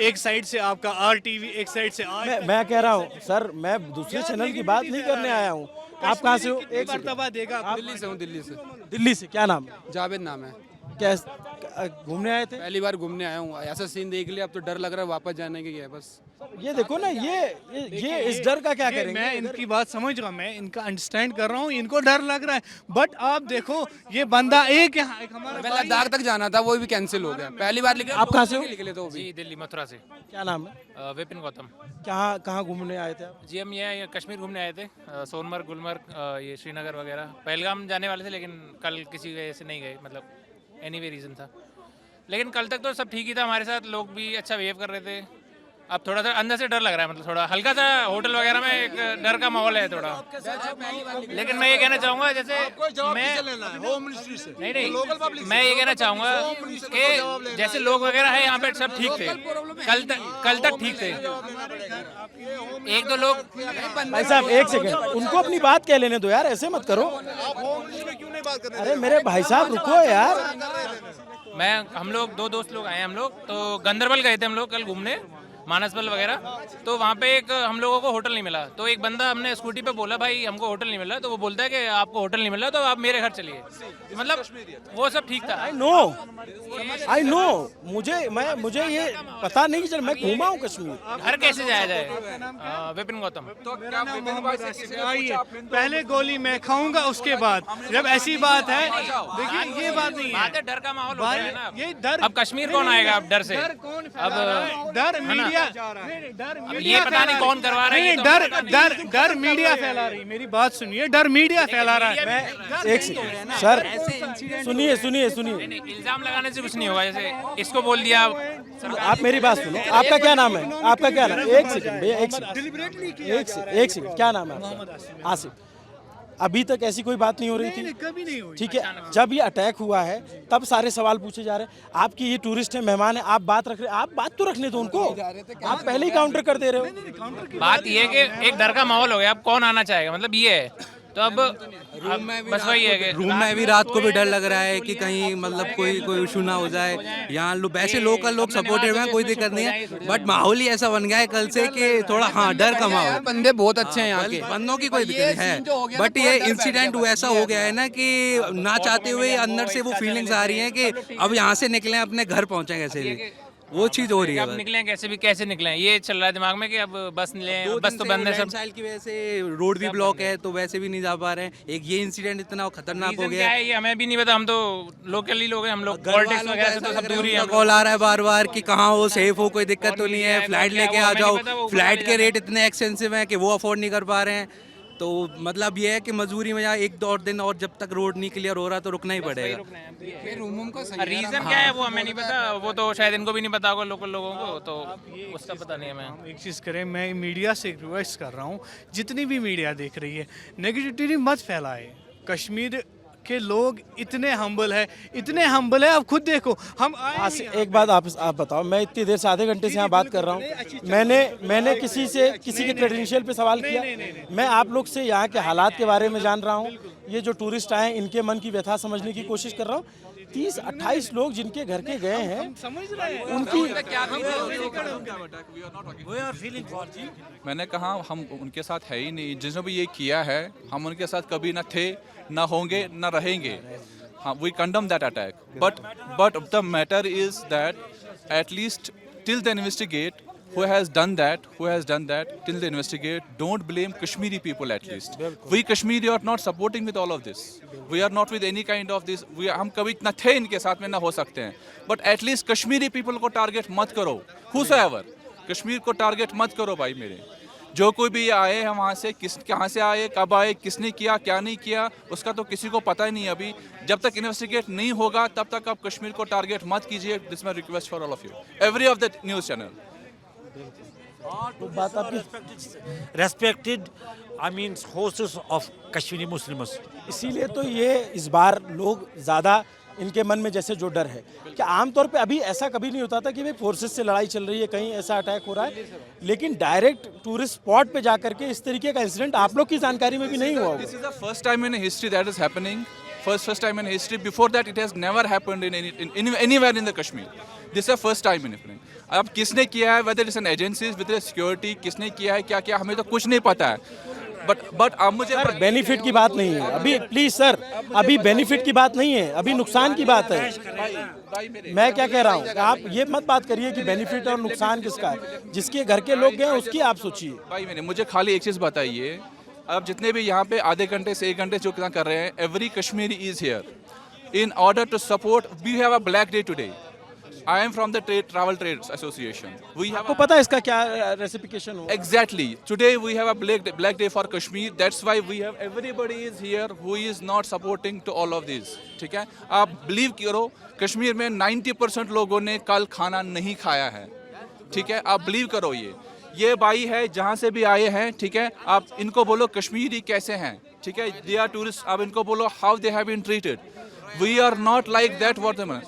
एक साइड से आपका RTV, एक साइड से मैं कह रहा हूँ सर, मैं दूसरे चैनल की बात नहीं करने आया हूँ। आप कहाँ से हो? एक मर्तबा देगा आप दिल्ली से हूँ, दिल्ली से। दिल्ली से, क्या नाम है? जावेद नाम है। क्या घूमने आए थे? पहली बार घूमने आया हूँ, ऐसा सीन देख लिया, अब तो डर लग रहा है वापस जाने के लिए बस। ये देखो ना, ये इस डर का क्या करेंगे? मैं इनकी बात समझ रहा हूँ, मैं इनका अंडरस्टैंड कर रहा हूँ, इनको डर लग रहा है, बट आप देखो ये बंदा एक हमारा हमें लद्दाख तक जाना था, वो भी कैंसिल हो गया। पहली बार लिखे, आप कहाँ से हो? निकले तो जी दिल्ली मथुरा से। क्या नाम है? विपिन गौतम। कहाँ घूमने आए थे आप? जी हम ये कश्मीर घूमने आए थे, सोनमर्ग, गुलमर्ग, ये श्रीनगर वगैरह। पहलगाम जाने वाले थे लेकिन कल किसी वजह से नहीं गए, मतलब एनी वे रीज़न था। लेकिन कल तक तो सब ठीक ही था, हमारे साथ लोग भी अच्छा बिहेव कर रहे थे। अब थोड़ा सा अंदर से डर लग रहा है, मतलब थोड़ा हल्का सा होटल वगैरह में एक डर का माहौल है थोड़ा। लेकिन मैं ये कहना चाहूँगा, जैसे मैं होम मिनिस्ट्री से नहीं नहीं मैं ये कहना चाहूँगा कि जैसे लोग वगैरह है यहाँ पे सब ठीक थे, कल तक ठीक थे। एक दो लोग भाई साहब एक सेकंड, उनको अपनी बात कह लेने दो यार, ऐसे मत करो। अरे मेरे भाई साहब रुको यार। हम लोग दो दोस्त लोग आए, हम लोग तो गंदरबल गए थे हम लोग कल घूमने, मानसबल वगैरह। तो वहाँ पे एक हम लोगों को होटल नहीं मिला, तो एक बंदा हमने स्कूटी पे बोला भाई हमको होटल नहीं मिला, तो वो बोलता है कि आपको होटल नहीं मिला तो आप मेरे घर चलिए। मतलब वो सब ठीक था। आई नो मुझे ये पता नहीं कि जब मैं घूमा हूँ कश्मीर। घर कैसे जाया जाए? विपिन गौतम। पहले गोली मैं खाऊंगा, उसके बाद जब ऐसी बात है, देखिए ये बात नहीं है, डर का माहौल होता है ना। ये डर, अब कश्मीर कौन आएगा अब डर से? अब डर मीडिया, ये पता नहीं कौन करवा रहा है। डर मीडिया फैला रही। मेरी बात सुनिए, डर मीडिया फैला रहा है। एक सेकंड सर, सुनिए। इल्जाम लगाने से कुछ नहीं होगा। जैसे इसको बोल दिया। आप मेरी बात सुनो, आपका क्या नाम है? आपका क्या नाम? एक सेकंड भैया, एक सेकंड, क्या नाम है आपका? आसिफ। अभी तक ऐसी कोई बात नहीं हो रही थी? कभी नहीं हुई। ठीक है, जब ये अटैक हुआ है तब सारे सवाल पूछे जा रहे हैं। आपकी ये टूरिस्ट है, मेहमान है, आप बात रख रहे, आप बात तो रखने दो उनको। आप पहले ही काउंटर कर दे रहे हो। बात ये है कि एक डर का माहौल हो गया, अब कौन आना चाहेगा, मतलब ये है। तो अब बस वही है कि रूम में भी रात को भी डर लग रहा है कि कहीं मतलब कोई इशू ना हो जाए। यहाँ वैसे लोकल लोग सपोर्टिव हैं, कोई दिक्कत नहीं है, बट माहौल ही ऐसा बन गया है कल से कि थोड़ा डर का माहौल। बंदे बहुत अच्छे हैं यहाँ के, बंदों की कोई दिक्कत है, बट ये इंसिडेंट ऐसा हो गया है ना कि ना चाहते हुए अंदर से वो फीलिंग्स आ रही हैं कि अब यहाँ से निकले, अपने घर पहुँचे कैसे भी, वो चीज हो रही है। अब निकलें कैसे निकलें, ये चल रहा है दिमाग में कि अब बस निकलें, बस तो बंद है सब। साल की वजह से रोड भी ब्लॉक है, तो वैसे भी नहीं जा पा रहे हैं। एक ये इंसिडेंट इतना खतरनाक हो गया है, ये हमें भी नहीं पता, हम तो लोकल ही लोग हैं, हम लोग पॉलिटिक्स वगैरह से तो सब दूर ही हैं। कॉल आ रहा है बार कि कहाँ हो, सेफ हो, कोई दिक्कत तो नहीं है, फ्लाइट लेके आ जाओ। फ्लाइट के रेट इतने एक्सपेंसिव हैं कि वो अफोर्ड नहीं कर पा रहे हैं। तो मतलब ये है कि मजबूरी में यहाँ एक दो दिन और जब तक रोड नहीं क्लियर हो रहा तो रुकना ही पड़ेगा। रीजन क्या है वो हमें नहीं पता, वो तो शायद इनको भी नहीं पता होगा लोकल लोगों को, तो उसका पता नहीं हमें। एक चीज़ करें, मैं मीडिया से रिक्वेस्ट कर रहा हूँ, जितनी भी मीडिया देख रही है, नेगेटिविटी मत फैलाए। कश्मीर के लोग इतने हम्बल है, आप खुद देखो। हम एक बात आप बताओ, मैं इतनी देर से आधे घंटे से यहाँ बात कर रहा हूँ, मैंने किसी के क्रेडेंशियल पे सवाल किया? मैं आप लोग से यहाँ के हालात के बारे में जान रहा हूँ, ये जो टूरिस्ट आए इनके मन की व्यथा समझने की कोशिश कर रहा हूँ। 30-28 लोग जिनके घर के गए हैं, उनकी मैंने कहा हम उनके साथ है ही नहीं, जिसने भी ये किया है हम उनके साथ कभी ना थे, ना होंगे, ना रहेंगे। हाँ, we condemn that attack, but the matter is that at least till the investigate who has done that, till they investigate, don't blame Kashmiri people at least. We Kashmiri are not supporting with all of this. We are not with any kind of this. हम कभी ना थे इनके साथ में, ना हो सकते हैं. But at least Kashmiri people को टारगेट मत करो. Whosoever, कश्मीर को टारगेट मत करो भाई मेरे. जो कोई भी आए हम वहाँ से, कहाँ से आए, कब आए, किसने किया, क्या नहीं किया, उसका तो किसी को पता ही नहीं अभी. जब तक इन्वेस्टिगेट नहीं होगा तब तक आप कश्मीर को टारगेट मत कीजिए. This my request for all of you, every of the news channel. तो बात आपकी respected, I mean horses of Kashmiri Muslims. इसीलिए तो ये इस बार लोग ज़्यादा इनके मन में जैसे जो डर है कि आमतौर पे अभी ऐसा कभी नहीं होता था कि भाई फोर्सेस से लड़ाई चल रही है, कहीं ऐसा अटैक हो रहा है, लेकिन डायरेक्ट टूरिस्ट स्पॉट पे जा करके इस तरीके का इंसिडेंट आप लोग की जानकारी में भी नहीं हुआ होगा. This is the first time in history that is happening. First time in history. Before that, it has never happened in anywhere in the Kashmir. This is the first time in happening. अब किसने किया है, whether it's an agencies with security, किसने किया है क्या क्या, हमें तो कुछ नहीं पता है। बट अब मुझे सर बेनिफिट की बात नहीं है अभी, प्लीज सर, अभी बेनिफिट की बात नहीं है, अभी नुकसान की बात है। मैं क्या कह रहा हूँ, आप ये मत बात करिए कि बेनिफिट और नुकसान किसका है, जिसके घर के लोग गए उसकी आप सोचिए। भाई मैंने मुझे खाली एक चीज़ बताइए, अब जितने भी यहाँ पे आधे घंटे से 1 घंटे जो क्या कर रहे हैं, every Kashmiri is here in order to support, we have a black day today. I am from the travel trades association, we have आपको पता है इसका क्या रेसिपिकेशन हो? Exactly. Today we have a black day for Kashmir. That's why we have everybody is here who is not supporting to all of these. ठीक है? आप believe करो, कश्मीर में 90% लोगों ने कल खाना नहीं खाया है। ठीक है? आप believe करो ये भाई है जहाँ से भी आए हैं, ठीक है? आप इनको बोलो कश्मीरी कैसे हैं, ठीक है? They are tourists. आप इनको बोलो how they have been treated. We are not like that. What them?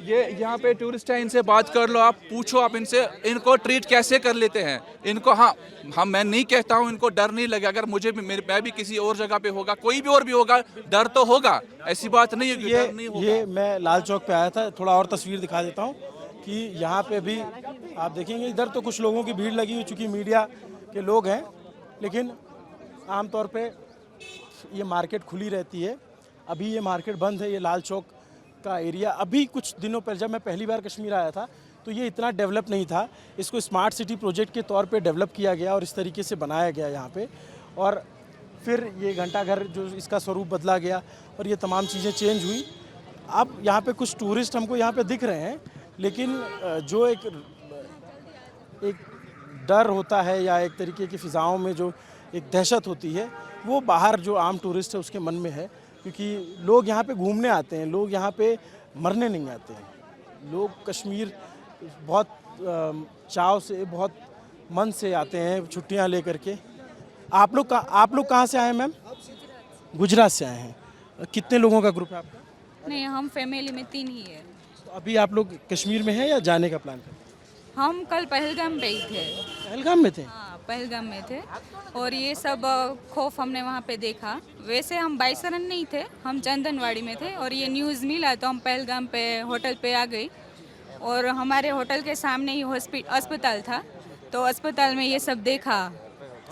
ये यहाँ पे टूरिस्ट है, इनसे बात कर लो, आप पूछो, आप इनसे इनको ट्रीट कैसे कर लेते हैं इनको। हाँ मैं नहीं कहता हूँ इनको डर नहीं लगे, अगर मुझे भी मैं भी किसी और जगह पे होगा, कोई भी और भी होगा, डर तो होगा, ऐसी बात नहीं है डर नहीं होगा। ये मैं लाल चौक पे आया था, थोड़ा और तस्वीर दिखा देता हूँ कि यहाँ पे भी आप देखेंगे, इधर तो कुछ लोगों की भीड़ लगी हुई, चूँकि मीडिया के लोग हैं, लेकिन आमतौर पे ये मार्केट खुली रहती है। अभी ये मार्केट बंद है, ये लाल चौक का एरिया। अभी कुछ दिनों पहले जब मैं पहली बार कश्मीर आया था तो ये इतना डेवलप नहीं था, इसको स्मार्ट सिटी प्रोजेक्ट के तौर पे डेवलप किया गया और इस तरीके से बनाया गया यहाँ पे, और फिर ये घंटाघर जो इसका स्वरूप बदला गया और ये तमाम चीज़ें चेंज हुई। अब यहाँ पे कुछ टूरिस्ट हमको यहाँ पे दिख रहे हैं, लेकिन जो एक डर होता है या एक तरीके की फ़िज़ाओं में जो एक दहशत होती है, वो बाहर जो आम टूरिस्ट है उसके मन में है, क्योंकि लोग यहाँ पे घूमने आते हैं, लोग यहाँ पे मरने नहीं आते हैं। लोग कश्मीर बहुत चाव से, बहुत मन से आते हैं छुट्टियाँ लेकर के। आप लोग कहाँ से आए हैं मैम? गुजरात से आए हैं। कितने लोगों का ग्रुप है आपका? नहीं, हम फैमिली में 3 ही है। तो अभी आप लोग कश्मीर में हैं या जाने का प्लान है? हम कल पहलगाम पे ही थे। पहलगाम में थे? हाँ, पहलगाम में थे, और ये सब खौफ हमने वहाँ पे देखा। वैसे हम बाइसरन नहीं थे, हम चंदनवाड़ी में थे, और ये न्यूज़ मिला तो हम पहलगाम पे होटल पे आ गई, और हमारे होटल के सामने ही अस्पताल था, तो अस्पताल में ये सब देखा,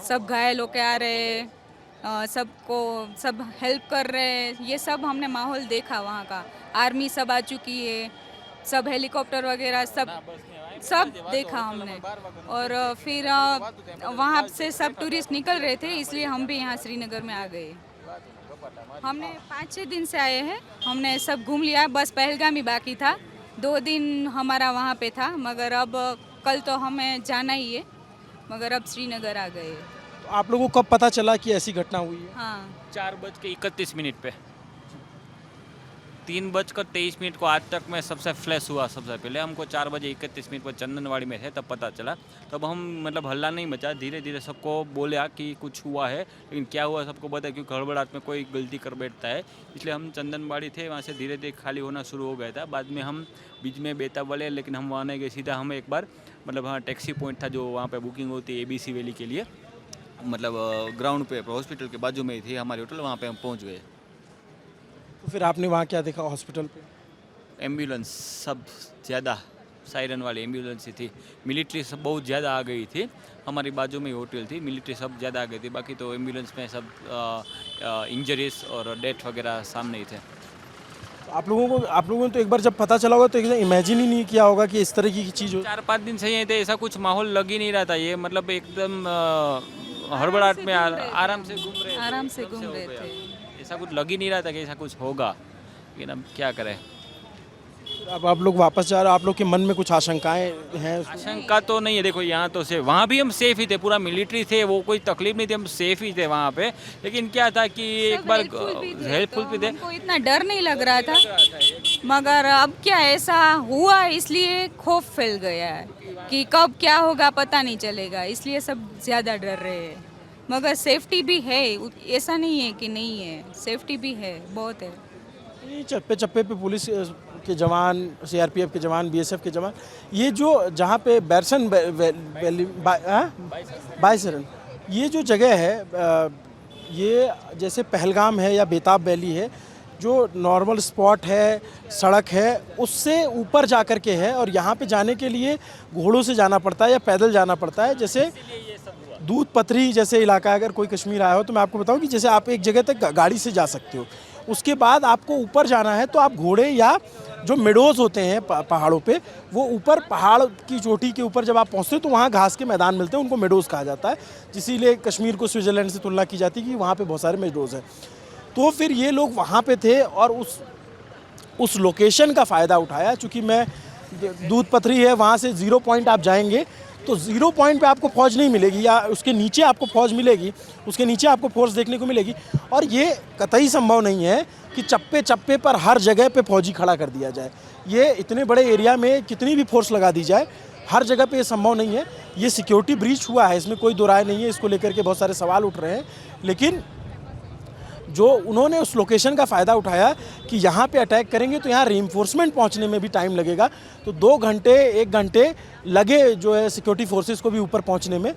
सब घायल होके आ रहे, सब हेल्प कर रहे, ये सब हमने माहौल देखा वहाँ का। आर्मी सब आ चुकी है, सब हेलीकॉप्टर वगैरह सब देखा हमने, और फिर वहाँ से सब टूरिस्ट निकल रहे थे, इसलिए हम भी यहाँ श्रीनगर में आ गए। हमने 5-6 दिन से आए हैं, हमने सब घूम लिया, बस पहलगाम ही बाकी था। 2 दिन हमारा वहाँ पे था, मगर अब कल तो हमें जाना ही है, मगर अब श्रीनगर आ गए। तो आप लोगों को कब पता चला कि ऐसी घटना हुई है? हाँ, 4:31 पे 3:23 को आज तक मैं सबसे फ्लैश हुआ। सबसे पहले हमको 4:31 पर चंदनवाड़ी में थे, तब पता चला। तब हम मतलब हल्ला नहीं मचा, धीरे धीरे सबको बोला कि कुछ हुआ है, लेकिन क्या हुआ सबको पता है, क्योंकि हड़बड़ाहट में कोई गलती कर बैठता है। इसलिए हम चंदनवाड़ी थे, वहाँ से धीरे धीरे खाली होना शुरू हो गया था। बाद में हम बीच में बेताब वाले, लेकिन हम वहाँ नहीं गए, सीधा हम एक बार मतलब हाँ टैक्सी पॉइंट था जो वहाँ पर बुकिंग होती है ABC वैली के लिए, मतलब ग्राउंड पे हॉस्पिटल के बाजू में ही थी हमारी होटल, वहाँ पे हम पहुँच गए। तो फिर आपने वहाँ क्या देखा हॉस्पिटल पे? एम्बुलेंस सब ज़्यादा, सायरन वाली एम्बुलेंस ही थी। मिलिट्री सब बहुत ज़्यादा आ गई थी, हमारी बाजू में ही होटल थी, मिलिट्री सब ज़्यादा आ गई थी। बाकी तो एम्बुलेंस में सब इंजरीज और डेथ वगैरह सामने ही थे। तो आप लोगों ने तो एक बार जब पता चला होगा तो एकदम इमेजिन ही नहीं किया होगा कि इस तरह की चीज़ हो। 4-5 दिन से यहीं थे, ऐसा कुछ माहौल लग ही नहीं रहा था। ये मतलब एकदम हड़बड़ाहट में आराम से घूम रहे थे, ऐसा कुछ लग ही नहीं रहा था कि ऐसा कुछ होगा, लेकिन अब क्या करें। अब आप लोग वापस जा रहे हो, आप लोग के मन में कुछ आशंकाएं हैं? आशंका तो नहीं है, देखो यहाँ तो सेफ, वहाँ भी हम सेफ ही थे, पूरा मिलिट्री थे, वो कोई तकलीफ नहीं थी, हम सेफ ही थे वहाँ पे। लेकिन क्या था कि एक बार हेल्पफुल भी थे, हमको इतना डर नहीं लग रहा था, मगर अब क्या ऐसा हुआ, इसलिए खौफ फैल गया है कि कब क्या होगा पता नहीं चलेगा, इसलिए सब ज़्यादा डर रहे हैं। मगर सेफ्टी भी है, ऐसा नहीं है कि नहीं है, सेफ्टी भी है, बहुत है। चप्पे चप्पे पे पुलिस के जवान, CRPF के जवान, BSF के जवान, ये जो जहाँ पे बैरसन बाइसरन ये जो जगह है, ये जैसे पहलगाम है या बेताब वैली है, जो नॉर्मल स्पॉट है, सड़क है, उससे ऊपर जा कर के है और यहाँ पे जाने के लिए घोड़ों से जाना पड़ता है या पैदल जाना पड़ता है। जैसे दूध पथरी जैसे इलाका, अगर कोई कश्मीर आया हो तो मैं आपको बताऊं कि जैसे आप एक जगह तक गाड़ी से जा सकते हो, उसके बाद आपको ऊपर जाना है तो आप घोड़े या जो मेडोज़ होते हैं पहाड़ों पे, वो ऊपर पहाड़ की चोटी के ऊपर जब आप पहुँचते हो तो वहाँ घास के मैदान मिलते हैं, उनको मेडोज़ कहा जाता है। इसीलिए कश्मीर को स्विट्ज़रलैंड से तुलना की जाती है कि वहाँ पे बहुत सारे मेडोज़ हैं। तो फिर ये लोग वहाँ पे थे और उस लोकेशन का फ़ायदा उठाया। चूँकि मैं दूध पथरी है, वहाँ से 0 पॉइंट आप जाएंगे तो 0 पॉइंट पे आपको फ़ौज नहीं मिलेगी, या उसके नीचे आपको फ़ौज मिलेगी, उसके नीचे आपको फोर्स देखने को मिलेगी। और ये कतई संभव नहीं है कि चप्पे चप्पे पर हर जगह पे फौजी खड़ा कर दिया जाए। ये इतने बड़े एरिया में कितनी भी फोर्स लगा दी जाए, हर जगह पे ये संभव नहीं है। ये सिक्योरिटी ब्रीच हुआ है, इसमें कोई दो राय नहीं है। इसको लेकर के बहुत सारे सवाल उठ रहे हैं, लेकिन जो उन्होंने उस लोकेशन का फ़ायदा उठाया कि यहाँ पे अटैक करेंगे तो यहाँ रीइंफोर्समेंट पहुँचने में भी टाइम लगेगा, तो 2 घंटे 1 घंटे लगे जो है सिक्योरिटी फोर्सेस को भी ऊपर पहुँचने में।